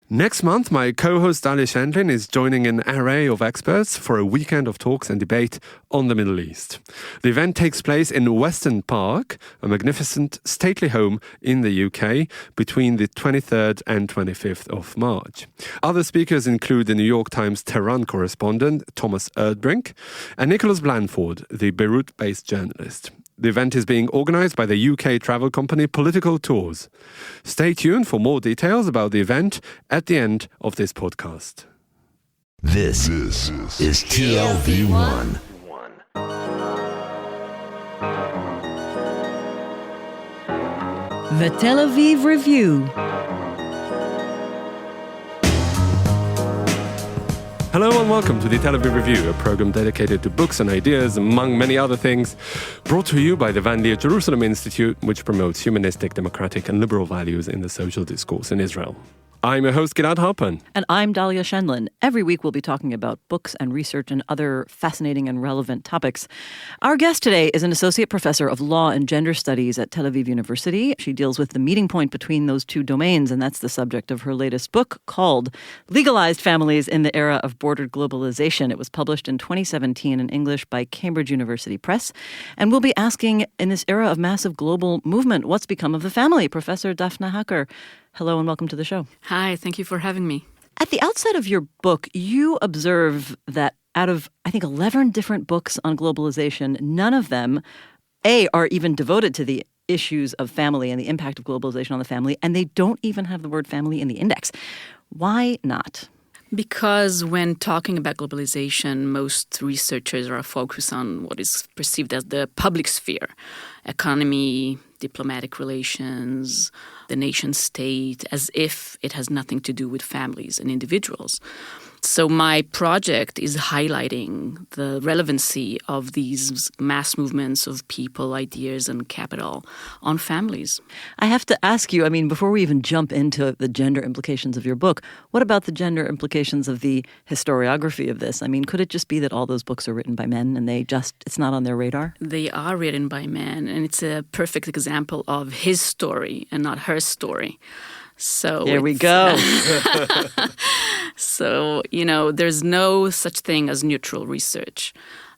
Next month, my co-host Dalia Shandlin is joining an array of experts for a weekend of talks and debate on the Middle East. The event takes place in Weston Park, a magnificent stately home in the UK, between the 23rd and 25th of March. Other speakers include the New York Times Tehran correspondent Thomas Erdbrink and Nicholas Blandford, the Beirut-based journalist. The event is being organised by the UK travel company Political Tours. Stay tuned for more details about the event at the end of this podcast. This is TLV1. The Tel Aviv Review. Hello and welcome to the Tel Aviv Review, a program dedicated to books and ideas, among many other things, brought to you by the Van Leer Jerusalem Institute, which promotes humanistic, democratic and liberal values in the social discourse in Israel. I'm your host, Gilad Harpan. And I'm Dalia Shandlin. Every week we'll be talking about books and research and other fascinating and relevant topics. Our guest today is an associate professor of law and gender studies at Tel Aviv University. She deals with the meeting point between those two domains, and that's the subject of her latest book called Legalized Families in the Era of Bordered Globalization. It was published in 2017 in English by Cambridge University Press. And we'll be asking, in this era of massive global movement, what's become of the family? Professor Daphna Hacker, hello and welcome to the show. Hi, thank you for having me. At the outset of your book, you observe that out of, 11 different books on globalization, none of them, are even devoted to the issues of family and the impact of globalization on the family, and they don't even have the word family in the index. Why not? Because when talking about globalization, most researchers are focused on what is perceived as the public sphere, economy, diplomatic relations, the nation state, as if it has nothing to do with families and individuals. So my project is highlighting the relevancy of these mass movements of people, ideas, and capital on families. I have to ask you, before we even jump into the gender implications of your book, what about the gender implications of the historiography of this? Could it just be that all those books are written by men and it's not on their radar? They are written by men, and it's a perfect example of his story and not her story. So there we go. So, there's no such thing as neutral research.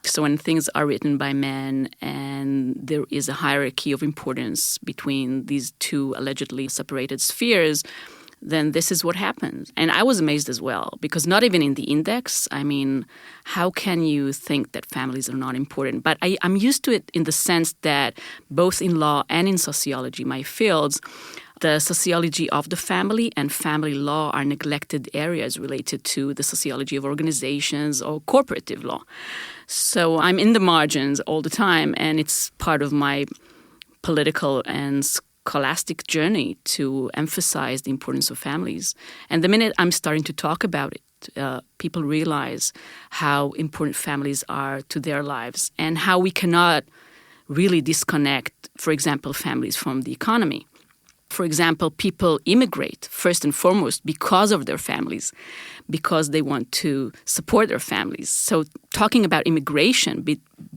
So when things are written by men and there is a hierarchy of importance between these two allegedly separated spheres, then this is what happens. And I was amazed as well, because not even in the index, how can you think that families are not important? But I'm used to it in the sense that both in law and in sociology, my fields, the sociology of the family and family law are neglected areas related to the sociology of organizations or corporative law. So I'm in the margins all the time, and it's part of my political and scholastic journey to emphasize the importance of families. And the minute I'm starting to talk about it, people realize how important families are to their lives and how we cannot really disconnect, for example, families from the economy. For example, people immigrate first and foremost because of their families, because they want to support their families. So talking about immigration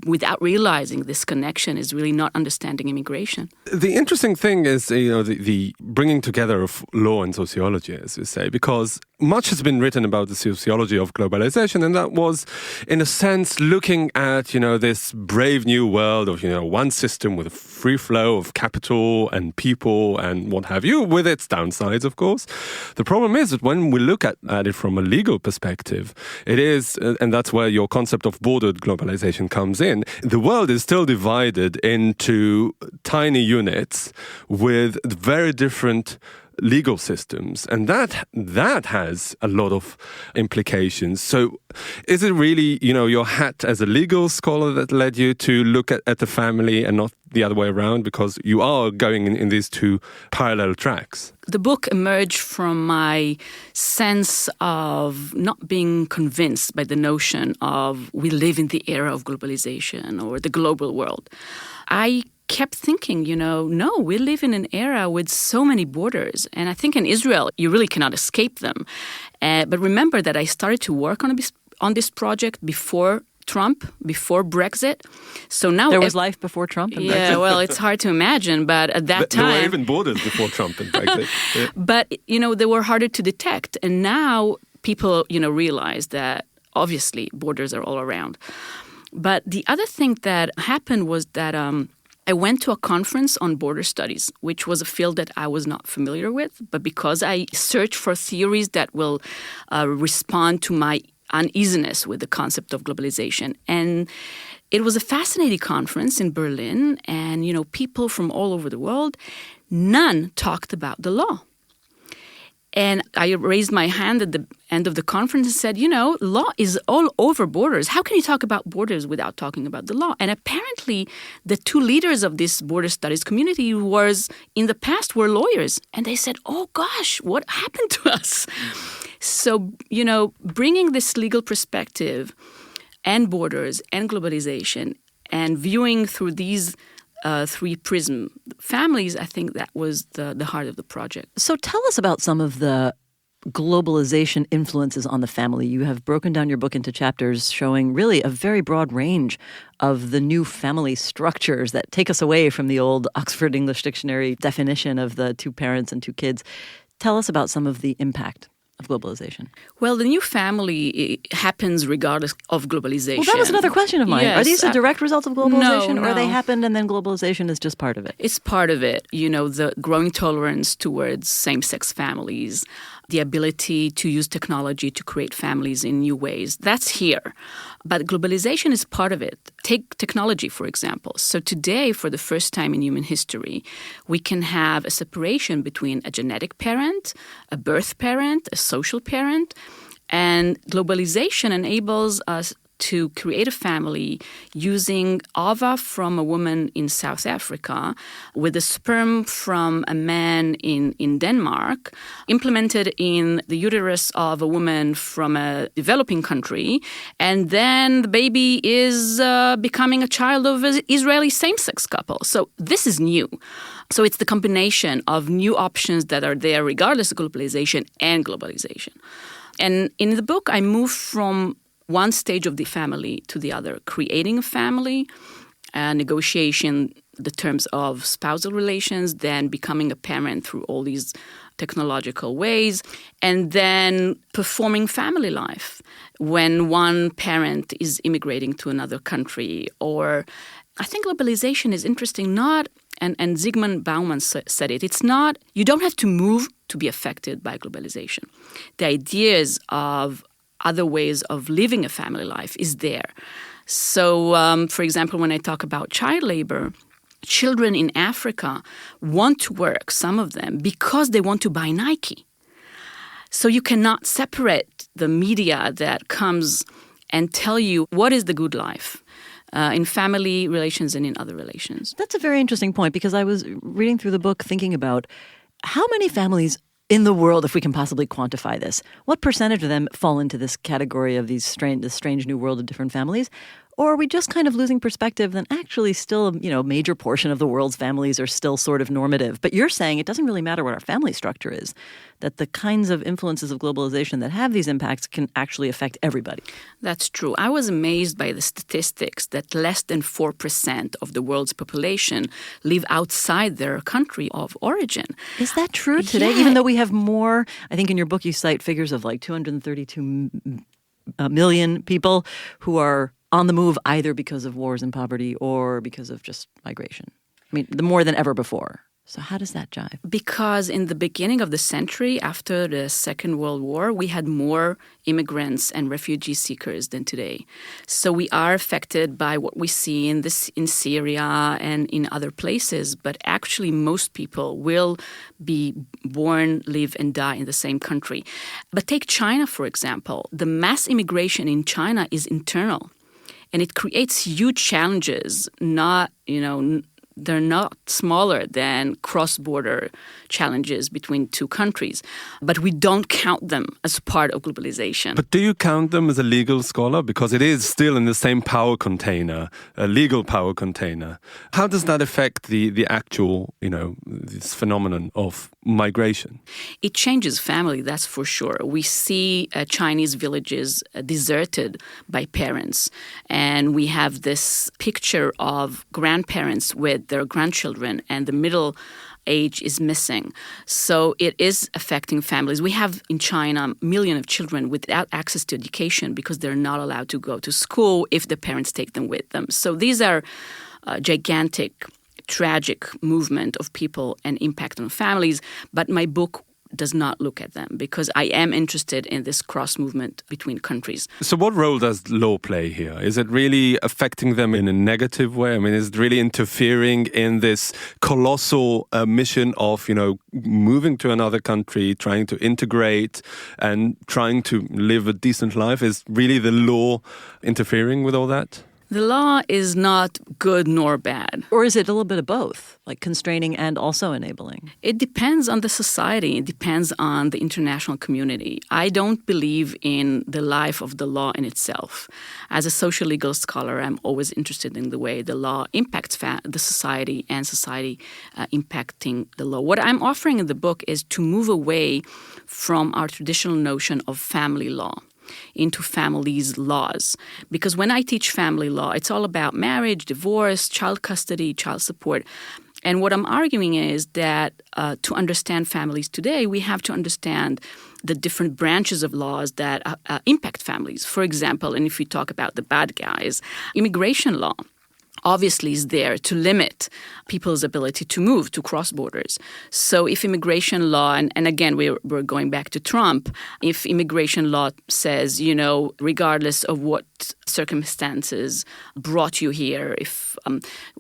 without realizing this connection is really not understanding immigration. The interesting thing is, the bringing together of law and sociology, as you say, because much has been written about the sociology of globalization, and that was, in a sense, looking at, this brave new world of, one system with a free flow of capital and people and what have you, with its downsides, of course. The problem is that when we look at it from a legal perspective, it is, and that's where your concept of bordered globalization comes in, the world is still divided into tiny units with very different legal systems, and that has a lot of implications. So is it really, your hat as a legal scholar that led you to look at the family and not the other way around, because you are going in these two parallel tracks? The book emerged from my sense of not being convinced by the notion of we live in the era of globalization or the global world. I kept thinking, no, we live in an era with so many borders. And I think in Israel, you really cannot escape them. But remember that I started to work on this project before Trump, before Brexit. So now there was life before Trump and yeah, Brexit. well, it's hard to imagine, but at that time... There were even borders before Trump and Brexit. Yeah. But, they were harder to detect. And now people, realize that, obviously, borders are all around. But the other thing that happened was that I went to a conference on border studies, which was a field that I was not familiar with. But because I searched for theories that will respond to my uneasiness with the concept of globalization. And it was a fascinating conference in Berlin. And, people from all over the world, none talked about the law. And I raised my hand at the end of the conference and said, law is all over borders. How can you talk about borders without talking about the law? And apparently the two leaders of this border studies community in the past were lawyers. And they said, oh, gosh, what happened to us? So, bringing this legal perspective and borders and globalization and viewing through these three prism families, I think that was the heart of the project. So tell us about some of the globalization influences on the family. You have broken down your book into chapters showing really a very broad range of the new family structures that take us away from the old Oxford English Dictionary definition of the 2 parents and 2 kids. Tell us about some of the impact of globalization. Well, the new family happens regardless of globalization. Well, that was another question of mine. Yes, are these a direct result of globalization, no. or they happened and then globalization is just part of it? It's part of it. The growing tolerance towards same-sex families, the ability to use technology to create families in new ways. That's here. But globalization is part of it. Take technology, for example. So today, for the first time in human history, we can have a separation between a genetic parent, a birth parent, a social parent, and globalization enables us to create a family using ova from a woman in South Africa with the sperm from a man in Denmark, implemented in the uterus of a woman from a developing country, and then the baby is becoming a child of an Israeli same-sex couple. So this is new. So it's the combination of new options that are there regardless of globalization and globalization. And in the book, I move from one stage of the family to the other, creating a family, negotiation, the terms of spousal relations, then becoming a parent through all these technological ways, and then performing family life when one parent is immigrating to another country. Or I think globalization is interesting, and Zygmunt Bauman said it, it's not, you don't have to move to be affected by globalization. The ideas of other ways of living a family life is there. So, for example, when I talk about child labor, children in Africa want to work, some of them, because they want to buy Nike. So you cannot separate the media that comes and tell you what is the good life in family relations and in other relations. That's a very interesting point, because I was reading through the book thinking about how many families in the world, if we can possibly quantify this, what percentage of them fall into this category of this strange new world of different families? Or are we just kind of losing perspective that actually still, a major portion of the world's families are still sort of normative? But you're saying it doesn't really matter what our family structure is, that the kinds of influences of globalization that have these impacts can actually affect everybody. That's true. I was amazed by the statistics that less than 4% of the world's population live outside their country of origin. Is that true today? Yeah. Even though we have more, I think in your book you cite figures of like 232 million people who are on the move either because of wars and poverty or because of just migration. I mean, more than ever before. So how does that jive? Because in the beginning of the century, after the Second World War, we had more immigrants and refugee seekers than today. So we are affected by what we see in Syria and in other places. But actually, most people will be born, live, and die in the same country. But take China, for example. The mass immigration in China is internal. And it creates huge challenges, not they're not smaller than cross-border challenges between two countries. But we don't count them as part of globalization. But do you count them as a legal scholar? Because it is still in the same power container, a legal power container. How does that affect the actual, this phenomenon of migration? It changes family, that's for sure. We see Chinese villages deserted by parents. And we have this picture of grandparents with their grandchildren, and the middle age is missing. So it is affecting families. We have in China a million of children without access to education because they're not allowed to go to school if the parents take them with them. So these are gigantic, tragic movement of people and impact on families. But my book does not look at them because I am interested in this cross movement between countries. So what role does law play here? Is it really affecting them in a negative way? I mean, is it really interfering in this colossal mission of, moving to another country, trying to integrate and trying to live a decent life? Is really the law interfering with all that? The law is not good nor bad. Or is it a little bit of both, like constraining and also enabling? It depends on the society. It depends on the international community. I don't believe in the life of the law in itself. As a social legal scholar, I'm always interested in the way the law impacts the society and society impacting the law. What I'm offering in the book is to move away from our traditional notion of family law into families' laws. Because when I teach family law, it's all about marriage, divorce, child custody, child support. And what I'm arguing is that to understand families today, we have to understand the different branches of laws that impact families. For example, and if we talk about the bad guys, immigration law obviously is there to limit people's ability to move, to cross borders. So if immigration law, and again, we're going back to Trump, if immigration law says, regardless of what circumstances brought you here, if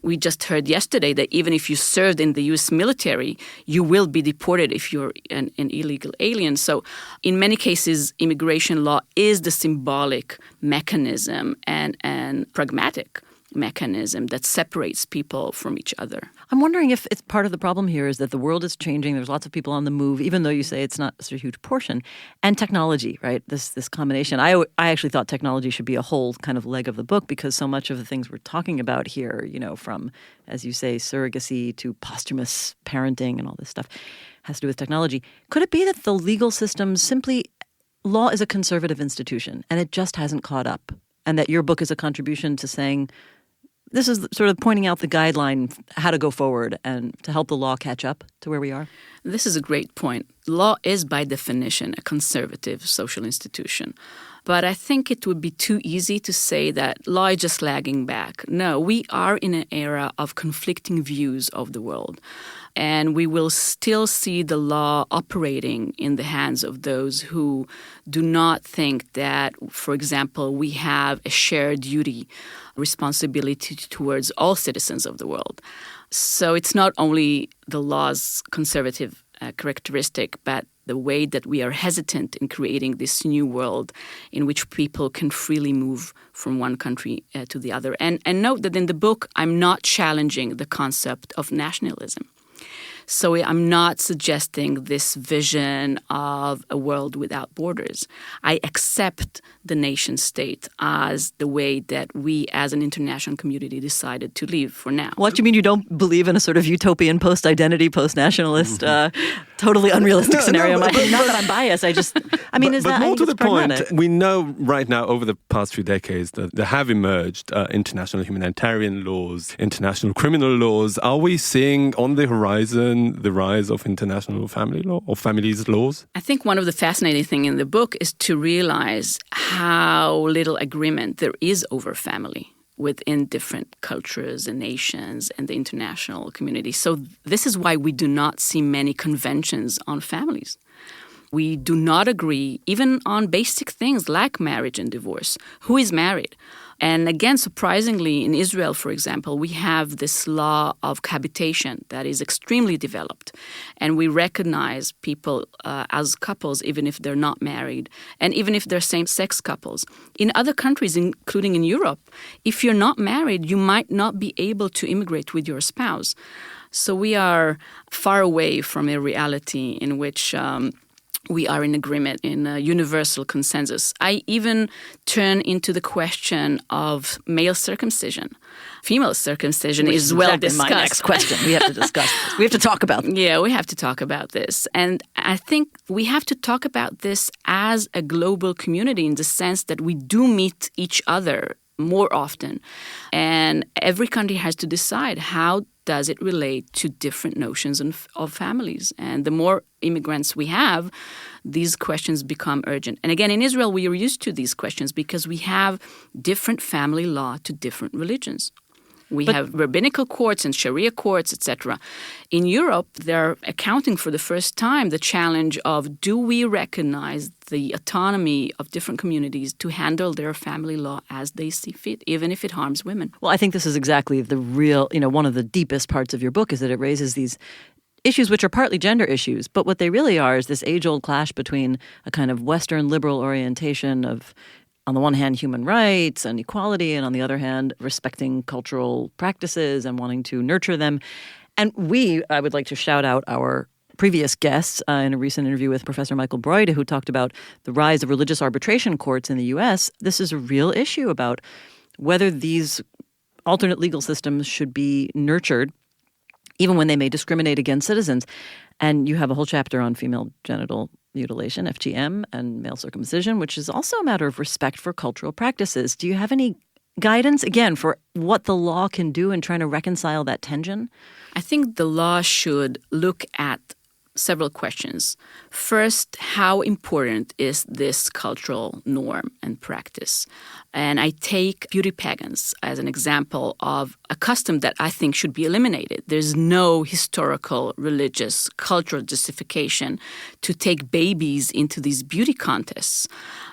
we just heard yesterday that even if you served in the U.S. military, you will be deported if you're an illegal alien. So in many cases, immigration law is the symbolic mechanism and pragmatic mechanism that separates people from each other. I'm wondering if it's part of the problem here is that the world is changing. There's lots of people on the move, even though you say it's not such a huge portion. And technology, right? This combination. I actually thought technology should be a whole kind of leg of the book because so much of the things we're talking about here, from, as you say, surrogacy to posthumous parenting and all this stuff has to do with technology. Could it be that the legal system law is a conservative institution and it just hasn't caught up? And that your book is a contribution to saying, this is sort of pointing out the guideline, how to go forward and to help the law catch up to where we are? This is a great point. Law is by definition a conservative social institution. But I think it would be too easy to say that law is just lagging back. No, we are in an era of conflicting views of the world. And we will still see the law operating in the hands of those who do not think that, for example, we have a shared duty, responsibility towards all citizens of the world. So it's not only the law's conservative characteristic, but the way that we are hesitant in creating this new world in which people can freely move from one country to the other. And note that in the book, I'm not challenging the concept of nationalism. So I'm not suggesting this vision of a world without borders. I accept the nation state as the way that we as an international community decided to live for now. What do you mean you don't believe in a sort of utopian post-identity, post-nationalist, totally unrealistic scenario? Not that I'm biased. Is but that more to the point, pragmatic? we know right now over the past few decades that there have emerged international humanitarian laws, international criminal laws. Are we seeing on the horizon the rise of international family law or families laws? I think one of the fascinating things in the book is to realize how little agreement there is over family within different cultures and nations and the international community. So this is why we do not see many conventions on families. We do not agree even on basic things like marriage and divorce. Who is married? And again, surprisingly, in Israel, for example, we have this law of cohabitation that is extremely developed. And we recognize people as couples, even if they're not married, and even if they're same-sex couples. In other countries, including in Europe, if you're not married, you might not be able to immigrate with your spouse. So we are far away from a reality in which we are in agreement, in a universal consensus. I even turn into the question of male circumcision. Female circumcision is well discussed. My next question. We have to discuss this. We have to talk about this. Yeah, we have to talk about this. And I think we have to talk about this as a global community in the sense that we do meet each other more often. And every country has to decide how does it relate to different notions of families. And the more immigrants we have, these questions become urgent. And again, in Israel, we are used to these questions because we have different family law to different religions. We have rabbinical courts and Sharia courts, etc. In Europe, they're accounting for the first time the challenge of do we recognize the autonomy of different communities to handle their family law as they see fit, even if it harms women. Well, I think this is exactly the real, one of the deepest parts of your book is that it raises these issues which are partly gender issues, but what they really are is this age-old clash between a kind of Western liberal orientation of, on the one hand, human rights and equality, and on the other hand, respecting cultural practices and wanting to nurture them. And I would like to shout out our previous guests in a recent interview with Professor Michael Broide, who talked about the rise of religious arbitration courts in the U.S. This is a real issue about whether these alternate legal systems should be nurtured, even when they may discriminate against citizens. And you have a whole chapter on female genital mutilation, FGM, and male circumcision, which is also a matter of respect for cultural practices. Do you have any guidance, again, for what the law can do in trying to reconcile that tension? I think the law should look at several questions. First, how important is this cultural norm and practice? And I take beauty pageants as an example of a custom that I think should be eliminated. There's no historical, religious, cultural justification to take babies into these beauty contests.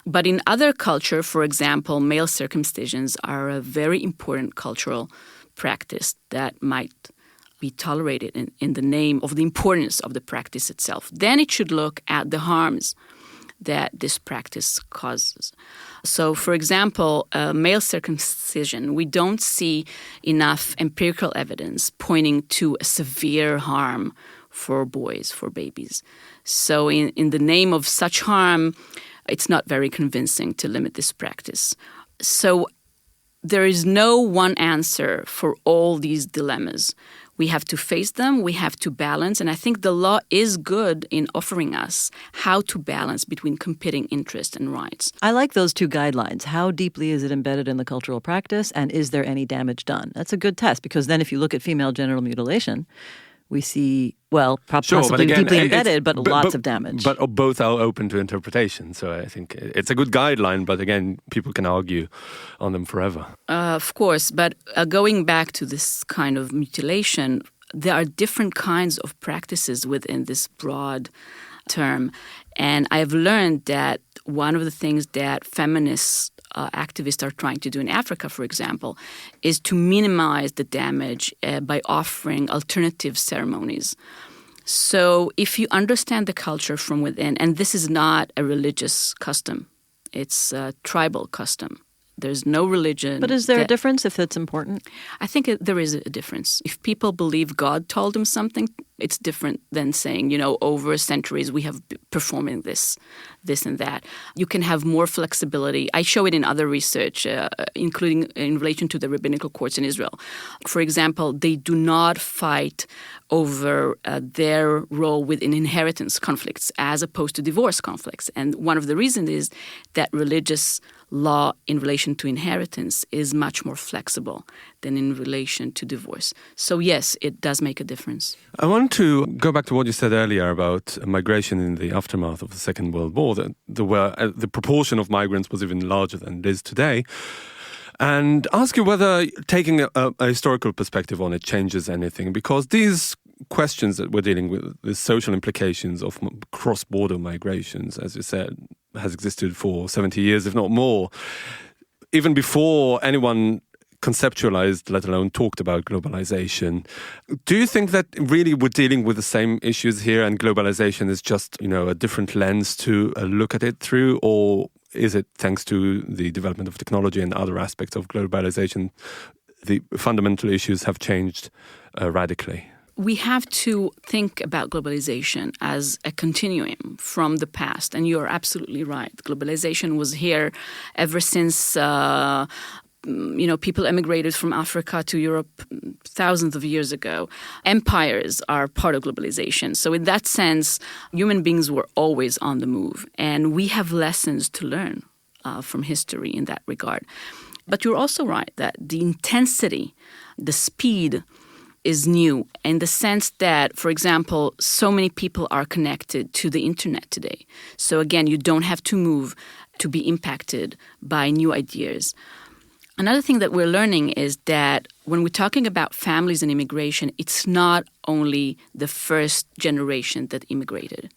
But in other culture, for example, male circumcisions are a very important cultural practice that might be tolerated in the name of the importance of the practice itself. Then it should look at the harms that this practice causes. So, for example, male circumcision, we don't see enough empirical evidence pointing to a severe harm for boys, for babies. So in the name of such harm, it's not very convincing to limit this practice. So there is no one answer for all these dilemmas. We have to face them, we have to balance, and I think the law is good in offering us how to balance between competing interests and rights. I like those two guidelines. How deeply is it embedded in the cultural practice, and is there any damage done? That's a good test, because then if you look at female genital mutilation, we see, possibly again, deeply embedded, but lots of damage. But both are open to interpretation. So I think it's a good guideline, but again, people can argue on them forever. Of course, but going back to this kind of mutilation, there are different kinds of practices within this broad term. And I've learned that one of the things that feminists activists are trying to do in Africa, for example, is to minimize the damage by offering alternative ceremonies. So if you understand the culture from within, and this is not a religious custom, it's a tribal custom. There's no religion. But is there a difference if it's important? I think there is a difference. If people believe God told them something, it's different than saying, over centuries we have been performing this and that. You can have more flexibility. I show it in other research, including in relation to the rabbinical courts in Israel. For example, they do not fight over their role within inheritance conflicts as opposed to divorce conflicts. And one of the reasons is that religious law in relation to inheritance is much more flexible than in relation to divorce. So yes, it does make a difference. I want to go back to what you said earlier about migration in the aftermath of the Second World War. The proportion of migrants was even larger than it is today. And ask you whether taking a historical perspective on it changes anything, because these questions that we're dealing with, the social implications of cross-border migrations, as you said, has existed for 70 years, if not more. even before anyone conceptualized, let alone talked about globalization. Do you think that really we're dealing with the same issues here and globalization is just, a different lens to look at it through? Or is it thanks to the development of technology and other aspects of globalization, the fundamental issues have changed radically? We have to think about globalization as a continuum from the past. And you're absolutely right. Globalization was here ever since people emigrated from Africa to Europe thousands of years ago. Empires are part of globalization. So in that sense, human beings were always on the move. And we have lessons to learn from history in that regard. But you're also right that the intensity, the speed is new in the sense that, for example, so many people are connected to the internet today. So again, you don't have to move to be impacted by new ideas. Another thing that we're learning is that when we're talking about families and immigration, it's not only the first generation that immigrated.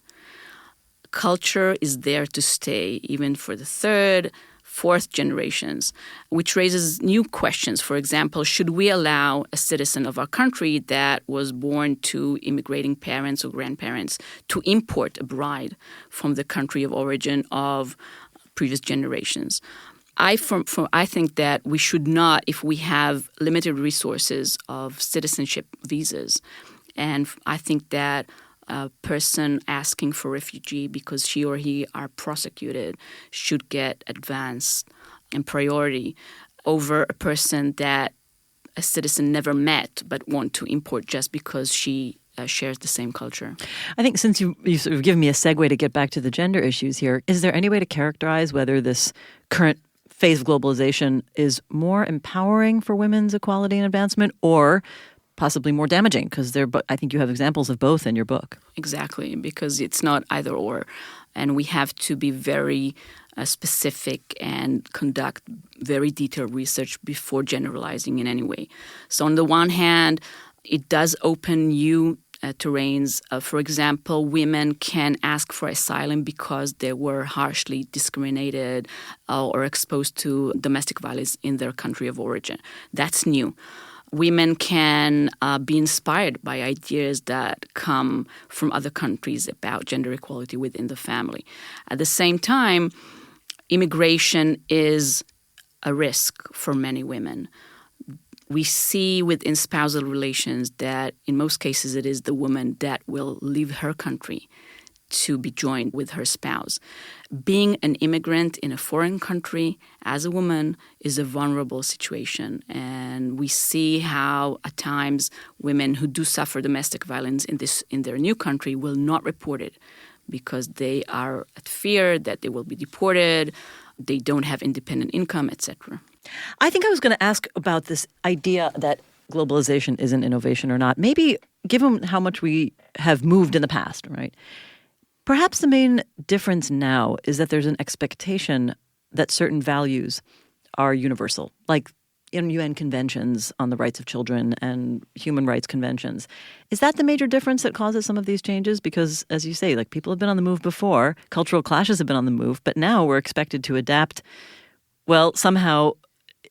Culture is there to stay, even for the third, fourth generations, which raises new questions. For example, should we allow a citizen of our country that was born to immigrating parents or grandparents to import a bride from the country of origin of previous generations? I think that we should not, if we have limited resources of citizenship visas, and I think that a person asking for refugee because she or he are prosecuted should get advance and priority over a person that a citizen never met but want to import just because she shares the same culture. I think since you sort of given me a segue to get back to the gender issues here, is there any way to characterize whether this current phase of globalization is more empowering for women's equality and advancement or possibly more damaging? Because I think you have examples of both in your book. Exactly, because it's not either or. And we have to be very specific and conduct very detailed research before generalizing in any way. So on the one hand, it does open new terrains. For example, women can ask for asylum because they were harshly discriminated or exposed to domestic violence in their country of origin. That's new. Women can be inspired by ideas that come from other countries about gender equality within the family. At the same time, immigration is a risk for many women. We see within spousal relations that in most cases it is the woman that will leave her country to be joined with her spouse. Being an immigrant in a foreign country as a woman is a vulnerable situation. And we see how at times women who do suffer domestic violence in their new country will not report it because they are at fear that they will be deported, they don't have independent income, etc. I think I was going to ask about this idea that globalization is an innovation or not. Maybe given how much we have moved in the past, right? Perhaps the main difference now is that there's an expectation that certain values are universal, like in UN conventions on the rights of children and human rights conventions. Is that the major difference that causes some of these changes? Because, as you say, like people have been on the move before, cultural clashes have been on the move, but now we're expected to adapt, somehow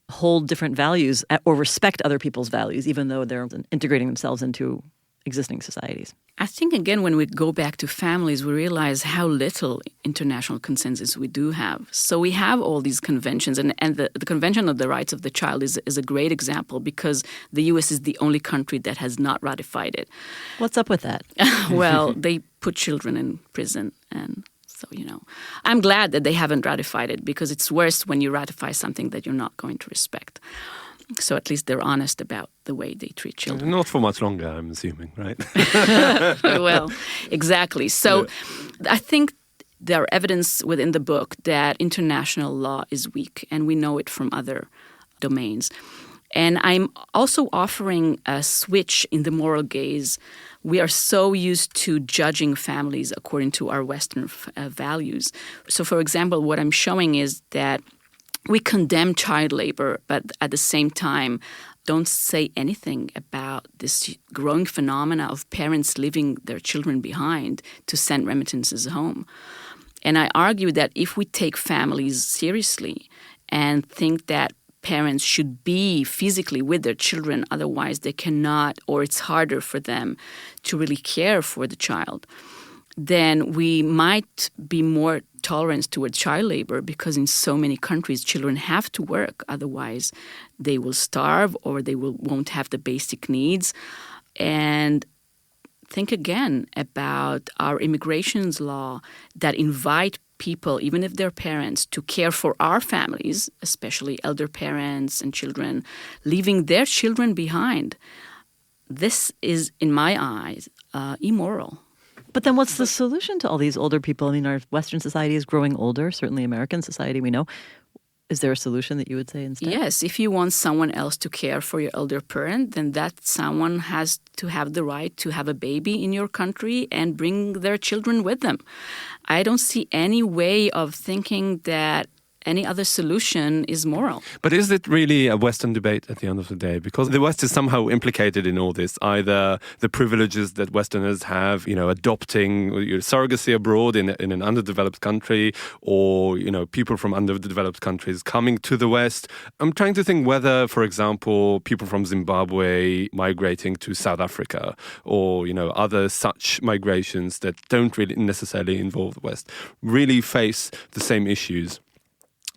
hold different values or respect other people's values, even though they're integrating themselves into existing societies. I think, again, when we go back to families, we realize how little international consensus we do have. So we have all these conventions, and the Convention on the Rights of the Child is a great example because the U.S. is the only country that has not ratified it. What's up with that? Well, they put children in prison, and so, I'm glad that they haven't ratified it because it's worse when you ratify something that you're not going to respect. So at least they're honest about the way they treat children. Not for much longer, I'm assuming, right? Well, exactly. So I think there are evidence within the book that international law is weak, and we know it from other domains. And I'm also offering a switch in the moral gaze. We are so used to judging families according to our Western values. So, for example, what I'm showing is that we condemn child labor, but at the same time don't say anything about this growing phenomena of parents leaving their children behind to send remittances home. And I argue that if we take families seriously and think that parents should be physically with their children, otherwise they cannot, or it's harder for them to really care for the child, then we might be more tolerant towards child labor, because in so many countries children have to work, otherwise they will starve or they won't have the basic needs. And think again about our immigrations law that invite people, even if they're parents, to care for our families, especially elder parents and children, leaving their children behind. This is, in my eyes, immoral. But then what's the solution to all these older people? I mean, our Western society is growing older, certainly American society, we know. Is there a solution that you would say instead? Yes, if you want someone else to care for your elder parent, then that someone has to have the right to have a baby in your country and bring their children with them. I don't see any way of thinking that any other solution is moral. But is it really a Western debate at the end of the day? Because the West is somehow implicated in all this, either the privileges that Westerners have, adopting surrogacy abroad in an underdeveloped country, or, people from underdeveloped countries coming to the West. I'm trying to think whether, for example, people from Zimbabwe migrating to South Africa, or, other such migrations that don't really necessarily involve the West, really face the same issues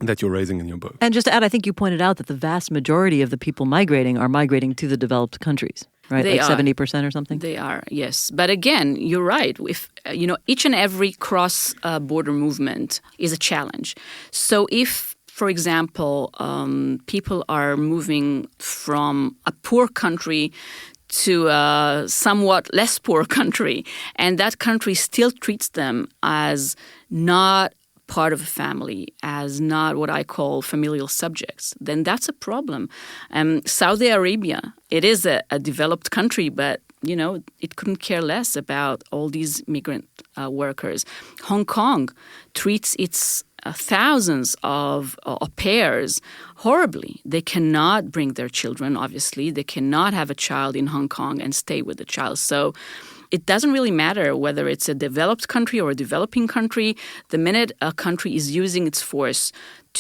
that you're raising in your book. And just to add, I think you pointed out that the vast majority of the people migrating are migrating to the developed countries, right? They like are. 70% or something? They are, yes. But again, you're right. If each and every cross-border movement is a challenge. So if, for example, people are moving from a poor country to a somewhat less poor country, and that country still treats them as not part of a family, as not what I call familial subjects, then that's a problem. Saudi Arabia, it is a developed country, but, it couldn't care less about all these migrant workers. Hong Kong treats its thousands of au pairs horribly. They cannot bring their children, obviously. They cannot have a child in Hong Kong and stay with the child. So it doesn't really matter whether it's a developed country or a developing country. The minute a country is using its force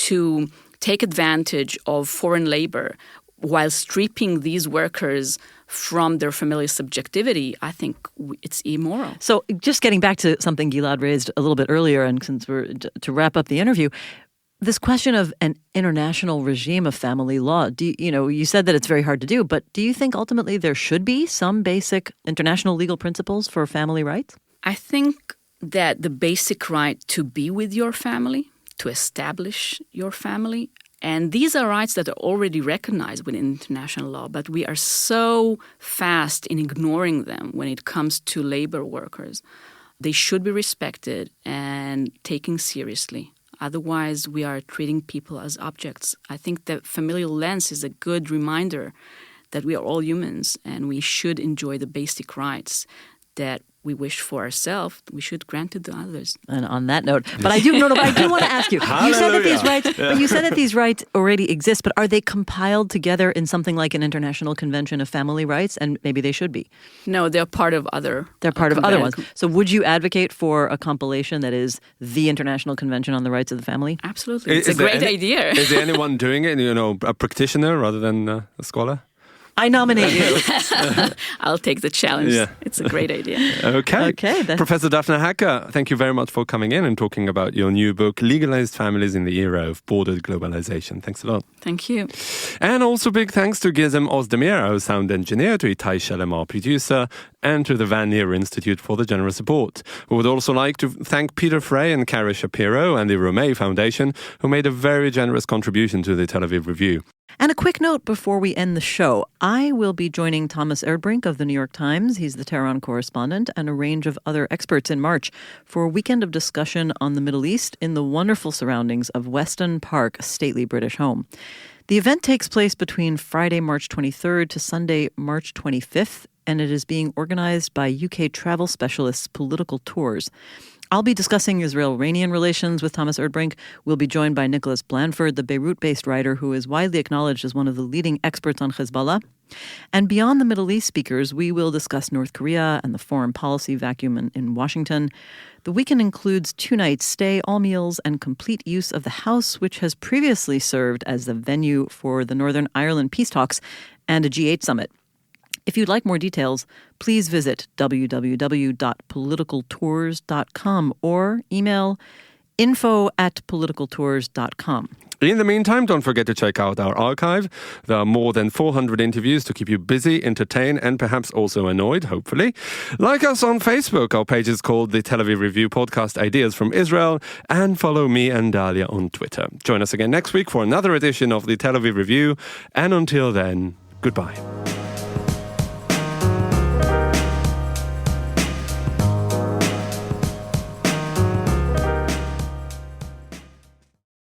to take advantage of foreign labor while stripping these workers from their familial subjectivity, I think it's immoral. So just getting back to something Gilad raised a little bit earlier, and since we're to wrap up the interview, this question of an international regime of family law, you said that it's very hard to do, but do you think ultimately there should be some basic international legal principles for family rights? I think that the basic right to be with your family, to establish your family, and these are rights that are already recognized within international law, but we are so fast in ignoring them when it comes to labor workers. They should be respected and taken seriously. Otherwise, we are treating people as objects. I think the familial lens is a good reminder that we are all humans and we should enjoy the basic rights that we wish for ourselves. We should grant it to others. And on that note, but I do want to ask you. You said that these rights, but you said that these rights already exist. But are they compiled together in something like an International Convention of Family Rights? And maybe they should be. No, they're part of other. They're part of other ones. So would you advocate for a compilation that is the International Convention on the Rights of the Family? Absolutely, it's a great idea. Is there anyone doing it? A practitioner rather than a scholar? I nominate you. I'll take the challenge. Yeah. It's a great idea. Okay. Professor Daphna Hacker, thank you very much for coming in and talking about your new book, Legalized Families in the Era of Bordered Globalization. Thanks a lot. Thank you. And also big thanks to Gizem Ozdemir, our sound engineer, to Itai Shelem, our producer, and to the Van Leer Institute for the generous support. We would also like to thank Peter Frey and Kara Shapiro and the Romay Foundation, who made a very generous contribution to the Tel Aviv Review. And a quick note before we end the show. I will be joining Thomas Erdbrink of the New York Times, he's the Tehran correspondent, and a range of other experts in March for a weekend of discussion on the Middle East in the wonderful surroundings of Weston Park, a stately British home. The event takes place between Friday, March 23rd to Sunday, March 25th, and it is being organized by UK travel specialists Political Tours. I'll be discussing Israel-Iranian relations with Thomas Erdbrink. We'll be joined by Nicholas Blanford, the Beirut-based writer who is widely acknowledged as one of the leading experts on Hezbollah. And beyond the Middle East speakers, we will discuss North Korea and the foreign policy vacuum in Washington. The weekend includes 2 nights stay, all meals, and complete use of the house, which has previously served as the venue for the Northern Ireland peace talks and a G8 summit. If you'd like more details, please visit www.politicaltours.com or email info@politicaltours.com. In the meantime, don't forget to check out our archive. There are more than 400 interviews to keep you busy, entertained, and perhaps also annoyed, hopefully. Like us on Facebook. Our page is called the Tel Aviv Review Podcast Ideas from Israel. And follow me and Dalia on Twitter. Join us again next week for another edition of the Tel Aviv Review. And until then, goodbye.